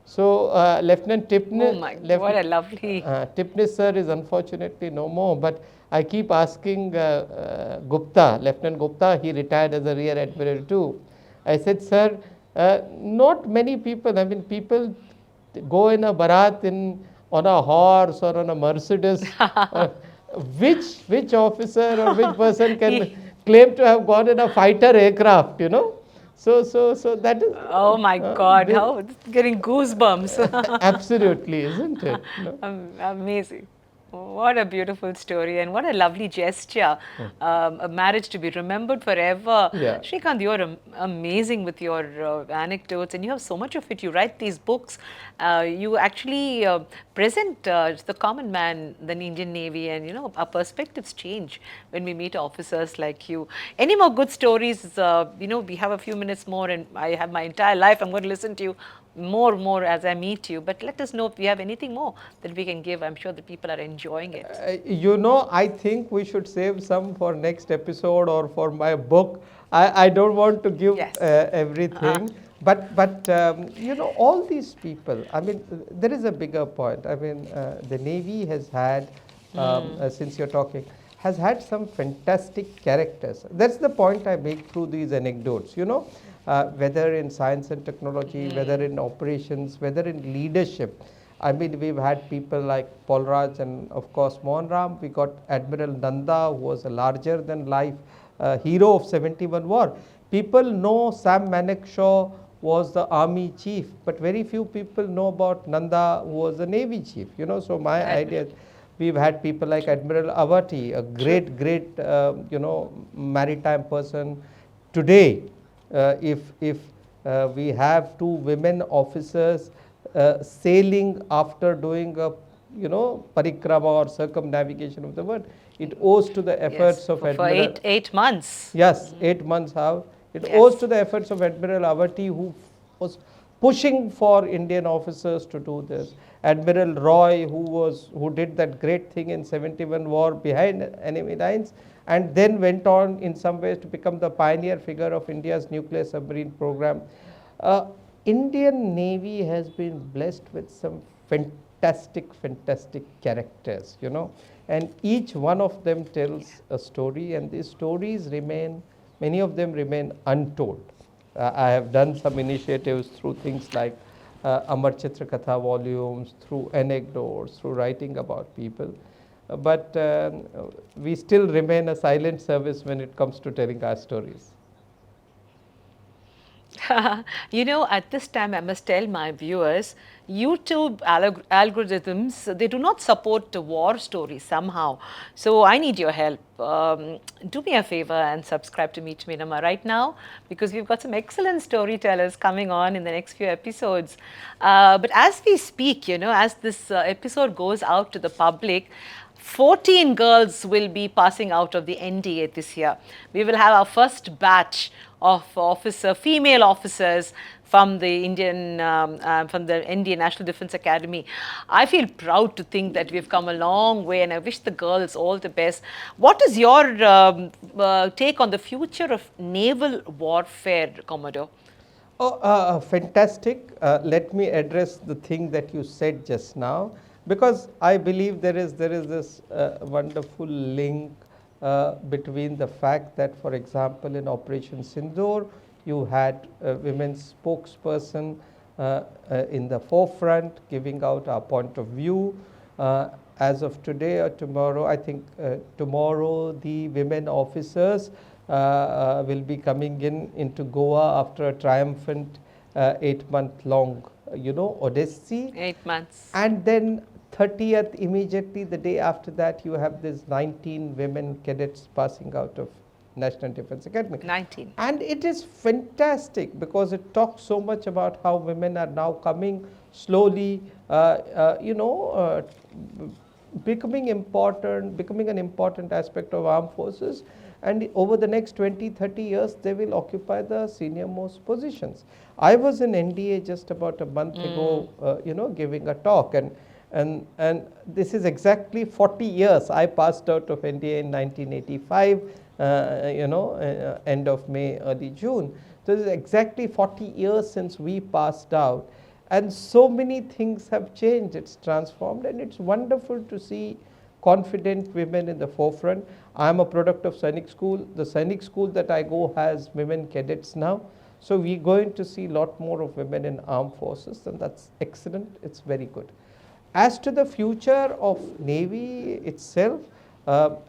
So Lieutenant Tipnis. Oh my, what a lovely. Tipnis sir is unfortunately no more, but I keep asking Gupta, Lieutenant Gupta. He retired as a rear admiral too. I said, sir, not many people. I mean, people go in a barat on a horse or on a Mercedes. Which officer or which person can claim to have gone in a fighter aircraft? So that is. Oh my God! How it's getting goosebumps. Absolutely, isn't it? Amazing. What a beautiful story, and what a lovely gesture. A marriage to be remembered forever. Yeah. Srikant, you're amazing with your anecdotes, and you have so much of it. You write these books. You actually present the common man, the Indian Navy, and our perspectives change when we meet officers like you. Any more good stories? We have a few minutes more, and I have my entire life. I'm going to listen to you more as I meet you, but let us know if we have anything more that we can give. I'm sure the people are enjoying it. I think we should save some for next episode or for my book. I don't want to give everything, but all these people, I mean, there is a bigger point. I mean, the Navy has had, since you're talking, has had some fantastic characters. That's the point I make through these anecdotes, whether in science and technology, whether in operations, whether in leadership. I mean, we've had people like Paul Raj and of course Mohan Ram. We got Admiral Nanda, who was a larger than life hero of 71 war. People know Sam Manekshaw was the army chief, but very few people know about Nanda, who was the navy chief. So my idea, we've had people like Admiral Avati, a great maritime person. Today, if we have two women officers sailing after doing a parikrama or circumnavigation of the world, it owes to the efforts of Admiral. For 8 months. Yes, 8 months how. It owes to the efforts of Admiral Avati, who was pushing for Indian officers to do this. Admiral Roy, who did that great thing in 71 war behind enemy lines, and then went on in some ways to become the pioneer figure of India's nuclear submarine program. Indian Navy has been blessed with some fantastic characters, and each one of them tells a story, and these stories many of them remain untold. I have done some initiatives through things like Amar Chitra Katha volumes, through anecdotes, through writing about people. But we still remain a silent service when it comes to telling our stories. You know, at this time, I must tell my viewers, YouTube algorithms, they do not support the war stories somehow. So I need your help. Do me a favor and subscribe to Meet Meenamma right now, because we've got some excellent storytellers coming on in the next few episodes. But as we speak, you know, as this episode goes out to the public, 14 girls will be passing out of the NDA this year. We will have our first batch of female officers from the from the Indian National Defence Academy. I feel proud to think that we've come a long way, and I wish the girls all the best. What is your take on the future of naval warfare, Commodore? Oh, fantastic. Let me address the thing that you said just now, because I believe there is this wonderful link between the fact that, for example, in Operation Sindoor, you had a women's spokesperson in the forefront giving out our point of view. As of today or tomorrow, I think tomorrow the women officers will be coming into Goa after a triumphant 8-month long, Odyssey. 8 months. And then 30th, immediately the day after that, you have these 19 women cadets passing out of National Defence Academy. 19. And it is fantastic because it talks so much about how women are now coming slowly, becoming an important aspect of armed forces. And over the next 20-30 years, they will occupy the senior most positions. I was in NDA just about a month ago, giving a talk, and this is exactly 40 years. I passed out of NDA in 1985, end of May, early June. So this is exactly 40 years since we passed out, and so many things have changed. It's transformed, and it's wonderful to see confident women in the forefront. I am a product of Sainik School. The Sainik School that I go has women cadets now. So we're going to see a lot more of women in armed forces, and that's excellent. It's very good. As to the future of Navy itself,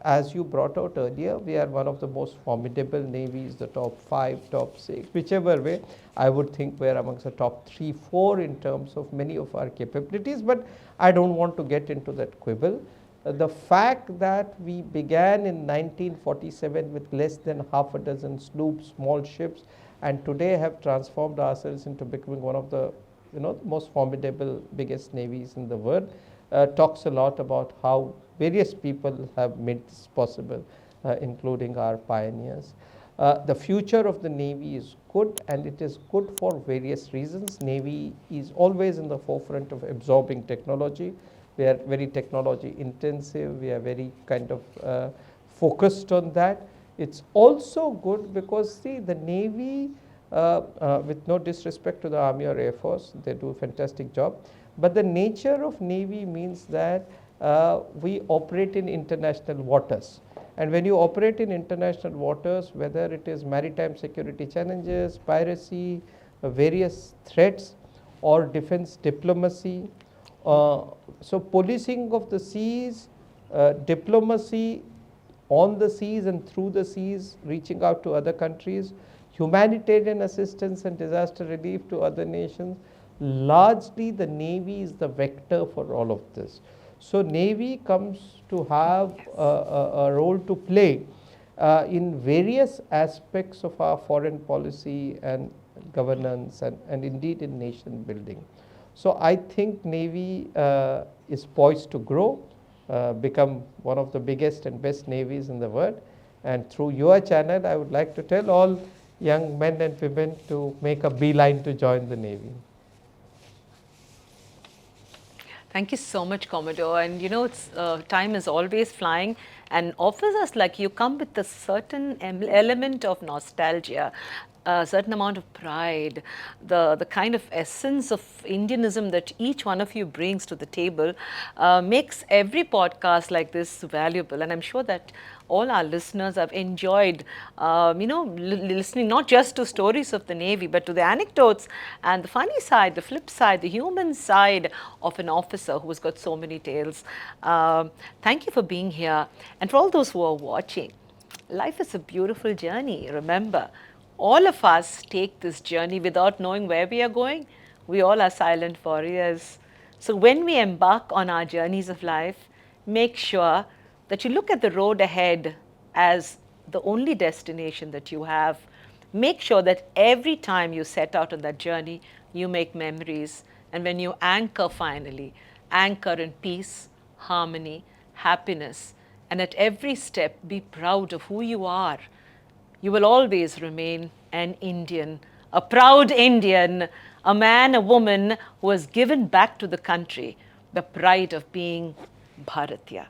as you brought out earlier, we are one of the most formidable navies, the top 5, top 6, whichever way. I would think we're amongst the top 3, 4 in terms of many of our capabilities, but I don't want to get into that quibble. The fact that we began in 1947 with less than half a dozen sloops, small ships, and today have transformed ourselves into becoming one of the most formidable, biggest navies in the world, talks a lot about how various people have made this possible, including our pioneers. The future of the Navy is good, and it is good for various reasons. Navy is always in the forefront of absorbing technology. We are very technology intensive. We are very kind of focused on that. It's also good because, see, the Navy, with no disrespect to the Army or Air Force, they do a fantastic job. But the nature of Navy means that we operate in international waters. And when you operate in international waters, whether it is maritime security challenges, piracy, various threats, or defense diplomacy, so policing of the seas, diplomacy on the seas and through the seas, reaching out to other countries, humanitarian assistance and disaster relief to other nations, largely the Navy is the vector for all of this. So Navy comes to have a role to play in various aspects of our foreign policy and governance, and indeed in nation building. So I think Navy is poised to grow, become one of the biggest and best navies in the world. And through your channel, I would like to tell all young men and women to make a beeline to join the Navy. Thank you so much, Commodore. And you know, it's, time is always flying, and officers like you come with a certain element of nostalgia, a certain amount of pride, the kind of essence of Indianism that each one of you brings to the table makes every podcast like this valuable. And I'm sure that all our listeners have enjoyed, listening not just to stories of the Navy, but to the anecdotes and the funny side, the flip side, the human side of an officer who's got so many tales. Thank you for being here. And for all those who are watching, life is a beautiful journey. Remember, All of us take this journey without knowing where we are going. We all are silent warriors. So when we embark on our journeys of life, make sure that you look at the road ahead as the only destination that you have. Make sure that every time you set out on that journey, you make memories. And when you anchor finally, anchor in peace, harmony, happiness, and at every step be proud of who you are. You will always remain an Indian, a proud Indian, a man, a woman who has given back to the country the pride of being Bharatiya.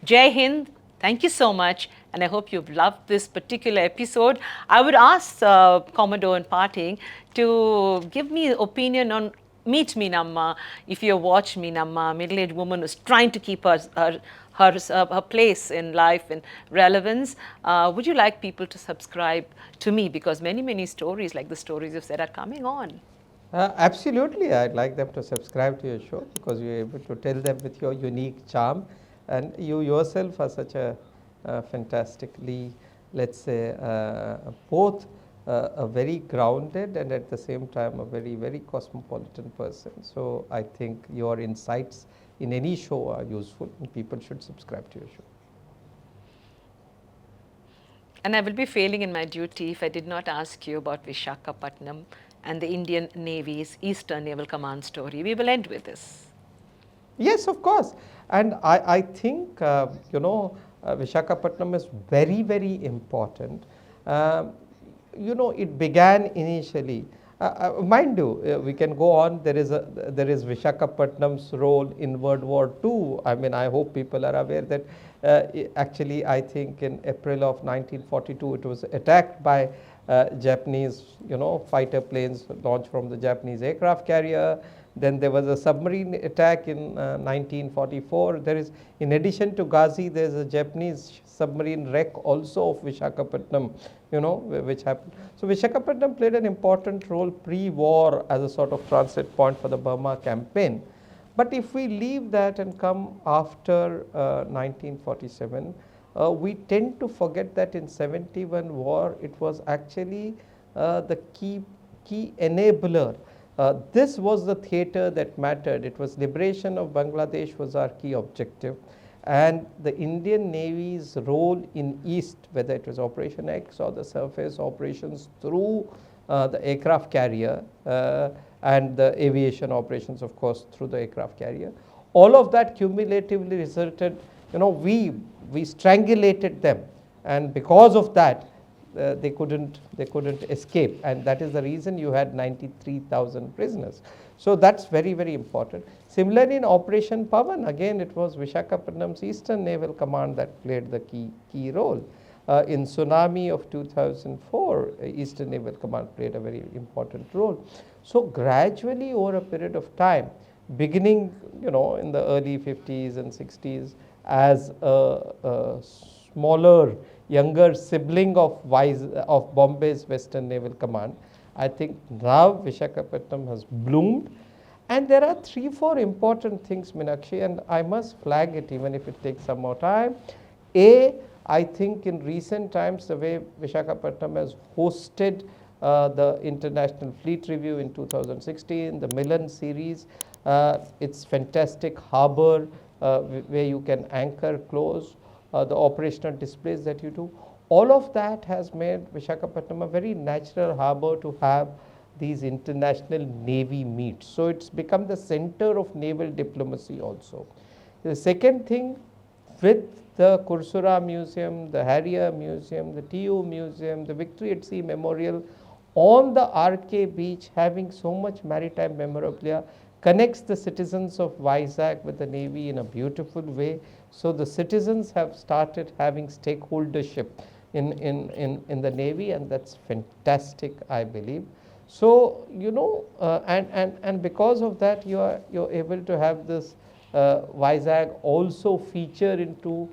Jai Hind, thank you so much, and I hope you've loved this particular episode. I would ask Commodore in parting to give me opinion on Meet Meenamma. If you watch Meenamma, a middle-aged woman who's trying to keep her place in life and relevance, would you like people to subscribe to me? Because many stories like the stories you've said are coming on. Absolutely, I'd like them to subscribe to your show because you're able to tell them with your unique charm, and you yourself are such a fantastically, let's say, both a very grounded and at the same time a very cosmopolitan person. So I think your insights in any show are useful and people should subscribe to your show. And I will be failing in my duty if I did not ask you about Vishakhapatnam and the Indian Navy's Eastern Naval Command story. We will end with this. Yes, of course. And I think, Vishakhapatnam is very important. It began initially. Mind you, we can go on. There is Vishakhapatnam's role in World War II. I mean, I hope people are aware that actually, I think in April of 1942, it was attacked by Japanese, fighter planes launched from the Japanese aircraft carrier. Then there was a submarine attack in 1944. There is, in addition to Ghazi, there is a Japanese submarine wreck also of Vishakhapatnam, which happened. So Vishakhapatnam played an important role pre-war as a sort of transit point for the Burma campaign. But if we leave that and come after 1947, we tend to forget that in 71 war, it was actually the key enabler. This was the theater that mattered. It was liberation of Bangladesh was our key objective, and the Indian Navy's role in East, whether it was Operation X or the surface operations through the aircraft carrier and the aviation operations, of course, through the aircraft carrier, all of that cumulatively resulted, we strangulated them, and because of that, they couldn't escape, and that is the reason you had 93,000 prisoners. So that's very important. Similarly, in Operation Pavan, again it was Vishakhapatnam's Eastern Naval Command that played the key role. In tsunami of 2004, Eastern Naval Command played a very important role. So gradually over a period of time, beginning in the early 50s and 60s, as a smaller, younger sibling of Bombay's Western Naval Command, I think now Vishakhapatnam has bloomed. And there are 3-4 important things, Meenakshi, and I must flag it even if it takes some more time. I think in recent times, the way Vishakhapatnam has hosted the International Fleet Review in 2016, the Milan series, its fantastic harbor where you can anchor close, the operational displays that you do, all of that has made Vishakhapatnam a very natural harbor to have these international Navy meets. So it's become the center of naval diplomacy also. The second thing, with the Kursura Museum, the Harrier Museum, the TU Museum, the Victory at Sea Memorial, on the RK beach, having so much maritime memorabilia, connects the citizens of Vizag with the Navy in a beautiful way. So the citizens have started having stakeholdership in the Navy, and that's fantastic, I believe. So and because of that, you're able to have this Vizag also feature into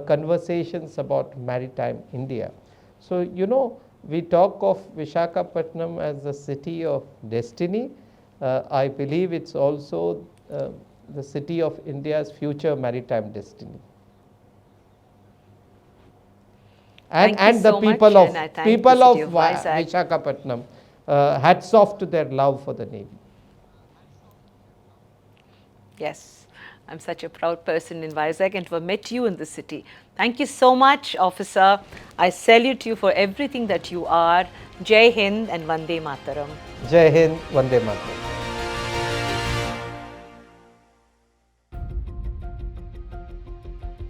conversations about maritime India. So we talk of Vishakhapatnam as the city of destiny. I believe it's also the city of India's future maritime destiny. And, Thank you the so people much, of and I thank the city of Vizag. Visakhapatnam, hats off to their love for the Navy. Yes, I'm such a proud person in Vizag and to have met you in the city. Thank you so much, officer. I salute you for everything that you are. Jai Hind and Vande Mataram. Jai Hind, Vande Mataram.